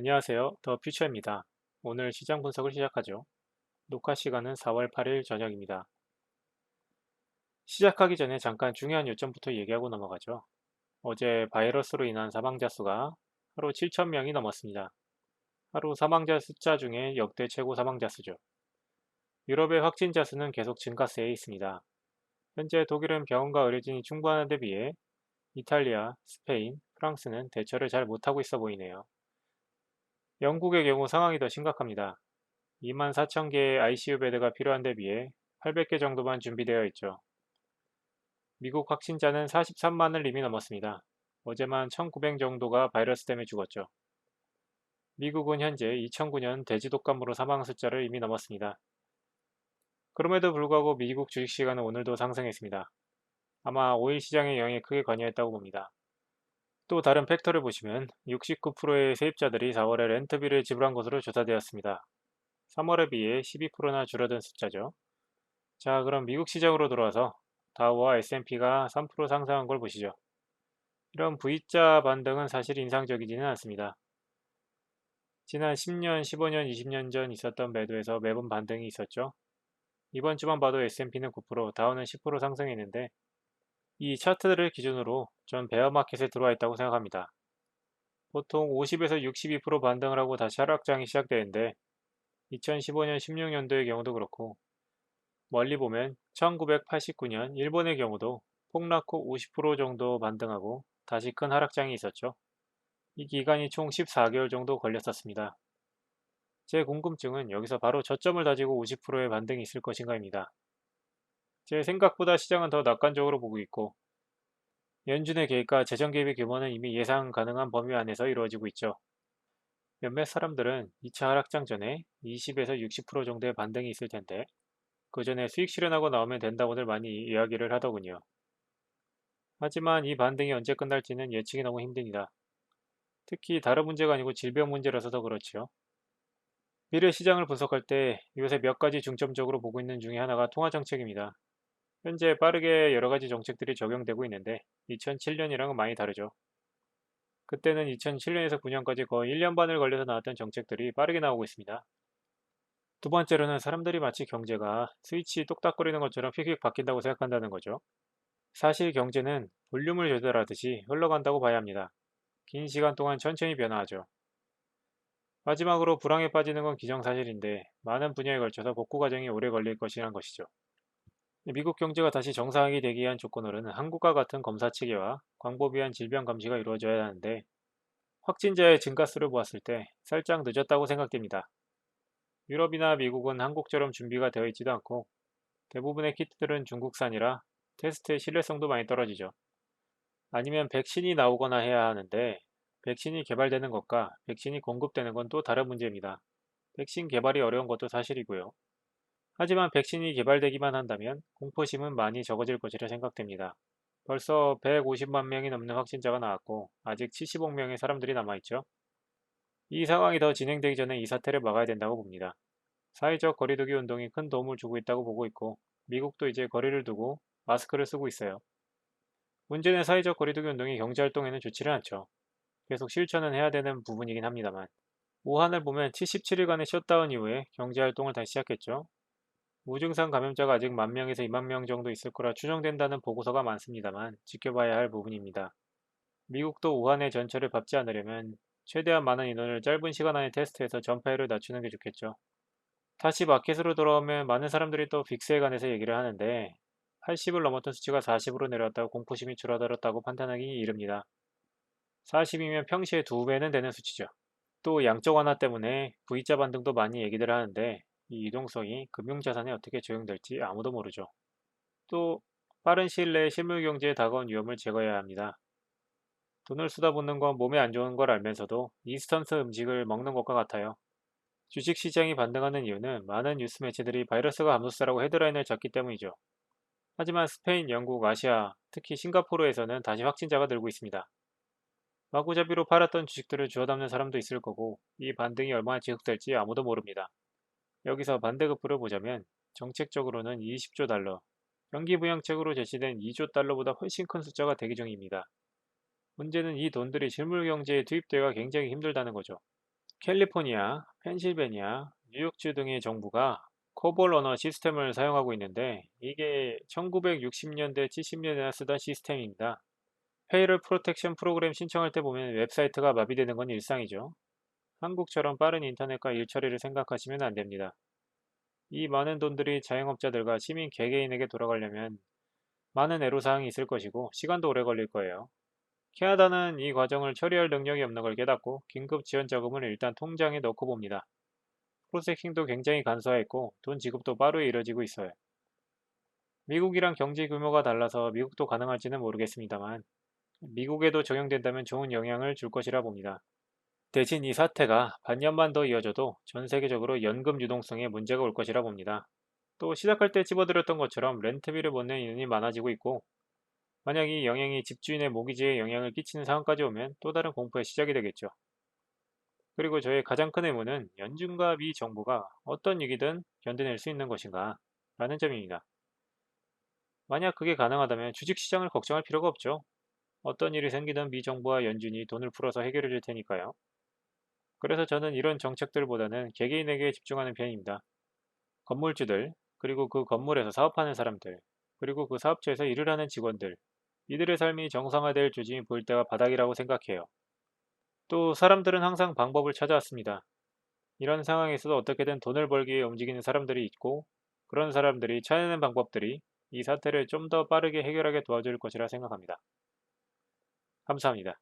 안녕하세요. 더 퓨처입니다. 오늘 시장 분석을 시작하죠. 녹화 시간은 4월 8일 저녁입니다. 시작하기 전에 잠깐 중요한 요점부터 얘기하고 넘어가죠. 어제 바이러스로 인한 사망자 수가 하루 7천 명이 넘었습니다. 하루 사망자 숫자 중에 역대 최고 사망자 수죠. 유럽의 확진자 수는 계속 증가세에 있습니다. 현재 독일은 병원과 의료진이 충분한 데 비해 이탈리아, 스페인, 프랑스는 대처를 잘 못하고 있어 보이네요. 영국의 경우 상황이 더 심각합니다. 2만 4천 개의 ICU 베드가 필요한 데 비해 800개 정도만 준비되어 있죠. 미국 확진자는 43만을 이미 넘었습니다. 어제만 1,900 정도가 바이러스 때문에 죽었죠. 미국은 현재 2009년 돼지 독감으로 사망 숫자를 이미 넘었습니다. 그럼에도 불구하고 미국 주식시장은 오늘도 상승했습니다. 아마 오일 시장의 영향에 크게 관여했다고 봅니다. 또 다른 팩터를 보시면 69%의 세입자들이 4월에 렌트비를 지불한 것으로 조사되었습니다. 3월에 비해 12%나 줄어든 숫자죠. 자, 그럼 미국 시장으로 돌아와서 다우와 S&P가 3% 상승한 걸 보시죠. 이런 V자 반등은 사실 인상적이지는 않습니다. 지난 10년, 15년, 20년 전 있었던 매도에서 매번 반등이 있었죠. 이번 주만 봐도 S&P는 9%, 다우는 10% 상승했는데 이 차트들을 기준으로 전 베어마켓에 들어와 있다고 생각합니다. 보통 50에서 62% 반등을 하고 다시 하락장이 시작되는데 2015년, 16년도의 경우도 그렇고 멀리 보면 1989년 일본의 경우도 폭락 후 50% 정도 반등하고 다시 큰 하락장이 있었죠. 이 기간이 총 14개월 정도 걸렸었습니다. 제 궁금증은 여기서 바로 저점을 다지고 50%의 반등이 있을 것인가입니다. 제 생각보다 시장은 더 낙관적으로 보고 있고 연준의 개입과 재정 개입의 규모는 이미 예상 가능한 범위 안에서 이루어지고 있죠. 몇몇 사람들은 2차 하락장 전에 20에서 60% 정도의 반등이 있을 텐데 그 전에 수익 실현하고 나오면 된다고들 많이 이야기를 하더군요. 하지만 이 반등이 언제 끝날지는 예측이 너무 힘듭니다. 특히 다른 문제가 아니고 질병 문제라서 더 그렇지요. 미래 시장을 분석할 때 요새 몇 가지 중점적으로 보고 있는 중에 하나가 통화 정책입니다. 현재 빠르게 여러 가지 정책들이 적용되고 있는데 2007년이랑은 많이 다르죠. 그때는 2007년에서 9년까지 거의 1년 반을 걸려서 나왔던 정책들이 빠르게 나오고 있습니다. 두 번째로는 사람들이 마치 경제가 스위치 똑딱거리는 것처럼 휙휙 바뀐다고 생각한다는 거죠. 사실 경제는 볼륨을 조절하듯이 흘러간다고 봐야 합니다. 긴 시간 동안 천천히 변화하죠. 마지막으로 불황에 빠지는 건 기정사실인데 많은 분야에 걸쳐서 복구 과정이 오래 걸릴 것이란 것이죠. 미국 경제가 다시 정상이 되기 위한 조건으로는 한국과 같은 검사 체계와 광범위한 질병 감시가 이루어져야 하는데 확진자의 증가수를 보았을 때 살짝 늦었다고 생각됩니다. 유럽이나 미국은 한국처럼 준비가 되어 있지도 않고 대부분의 키트들은 중국산이라 테스트의 신뢰성도 많이 떨어지죠. 아니면 백신이 나오거나 해야 하는데 백신이 개발되는 것과 백신이 공급되는 건 또 다른 문제입니다. 백신 개발이 어려운 것도 사실이고요. 하지만 백신이 개발되기만 한다면 공포심은 많이 적어질 것이라 생각됩니다. 벌써 150만 명이 넘는 확진자가 나왔고 아직 70억 명의 사람들이 남아있죠. 이 상황이 더 진행되기 전에 이 사태를 막아야 된다고 봅니다. 사회적 거리두기 운동이 큰 도움을 주고 있다고 보고 있고 미국도 이제 거리를 두고 마스크를 쓰고 있어요. 문제는 사회적 거리두기 운동이 경제활동에는 좋지를 않죠. 계속 실천은 해야 되는 부분이긴 합니다만. 우한을 보면 77일간의 셧다운 이후에 경제활동을 다시 시작했죠. 무증상 감염자가 아직 10,000명에서 20,000명 정도 있을 거라 추정된다는 보고서가 많습니다만 지켜봐야 할 부분입니다. 미국도 우한의 전철을 밟지 않으려면 최대한 많은 인원을 짧은 시간 안에 테스트해서 전파율을 낮추는 게 좋겠죠. 다시 마켓으로 돌아오면 많은 사람들이 또 빅스에 관해서 얘기를 하는데 80을 넘었던 수치가 40으로 내려왔다고 공포심이 줄어들었다고 판단하기 이릅니다. 40이면 평시에 2배는 되는 수치죠. 또 양적 완화 때문에 V자 반등도 많이 얘기들 하는데 이 유동성이 금융자산에 어떻게 적용될지 아무도 모르죠. 또 빠른 시일 내에 실물 경제에 다가온 위험을 제거해야 합니다. 돈을 쏟아붓는 건 몸에 안 좋은 걸 알면서도 인스턴트 음식을 먹는 것과 같아요. 주식시장이 반등하는 이유는 많은 뉴스 매체들이 바이러스가 감소세라고 헤드라인을 잡기 때문이죠. 하지만 스페인, 영국, 아시아, 특히 싱가포르에서는 다시 확진자가 늘고 있습니다. 마구잡이로 팔았던 주식들을 주워 담는 사람도 있을 거고 이 반등이 얼마나 지속될지 아무도 모릅니다. 여기서 반대급부를 보자면 정책적으로는 20조 달러, 경기부양책으로 제시된 2조 달러보다 훨씬 큰 숫자가 대기 중입니다. 문제는 이 돈들이 실물 경제에 투입되기가 굉장히 힘들다는 거죠. 캘리포니아, 펜실베니아, 뉴욕주 등의 정부가 코볼 언어 시스템을 사용하고 있는데 이게 1960년대, 70년대나 쓰던 시스템입니다. 페이럴 프로텍션 프로그램 신청할 때 보면 웹사이트가 마비되는 건 일상이죠. 한국처럼 빠른 인터넷과 일처리를 생각하시면 안 됩니다. 이 많은 돈들이 자영업자들과 시민 개개인에게 돌아가려면 많은 애로사항이 있을 것이고 시간도 오래 걸릴 거예요. 캐나다는 이 과정을 처리할 능력이 없는 걸 깨닫고 긴급 지원 자금을 일단 통장에 넣고 봅니다. 프로세싱도 굉장히 간소화했고 돈 지급도 빠르게 이뤄지고 있어요. 미국이랑 경제 규모가 달라서 미국도 가능할지는 모르겠습니다만 미국에도 적용된다면 좋은 영향을 줄 것이라 봅니다. 대신 이 사태가 반년만 더 이어져도 전 세계적으로 연금 유동성에 문제가 올 것이라 봅니다. 또 시작할 때 집어들었던 것처럼 렌트비를 못 내는 인원이 많아지고 있고 만약 이 영향이 집주인의 모기지에 영향을 끼치는 상황까지 오면 또 다른 공포의 시작이 되겠죠. 그리고 저의 가장 큰 의문은 연준과 미 정부가 어떤 위기든 견뎌낼 수 있는 것인가 라는 점입니다. 만약 그게 가능하다면 주식시장을 걱정할 필요가 없죠. 어떤 일이 생기든 미 정부와 연준이 돈을 풀어서 해결해 줄 테니까요. 그래서 저는 이런 정책들보다는 개개인에게 집중하는 편입니다. 건물주들, 그리고 그 건물에서 사업하는 사람들, 그리고 그 사업체에서 일을 하는 직원들, 이들의 삶이 정상화될 조짐이 보일 때가 바닥이라고 생각해요. 또 사람들은 항상 방법을 찾아왔습니다. 이런 상황에서도 어떻게든 돈을 벌기 위해 움직이는 사람들이 있고, 그런 사람들이 찾아내는 방법들이 이 사태를 좀 더 빠르게 해결하게 도와줄 것이라 생각합니다. 감사합니다.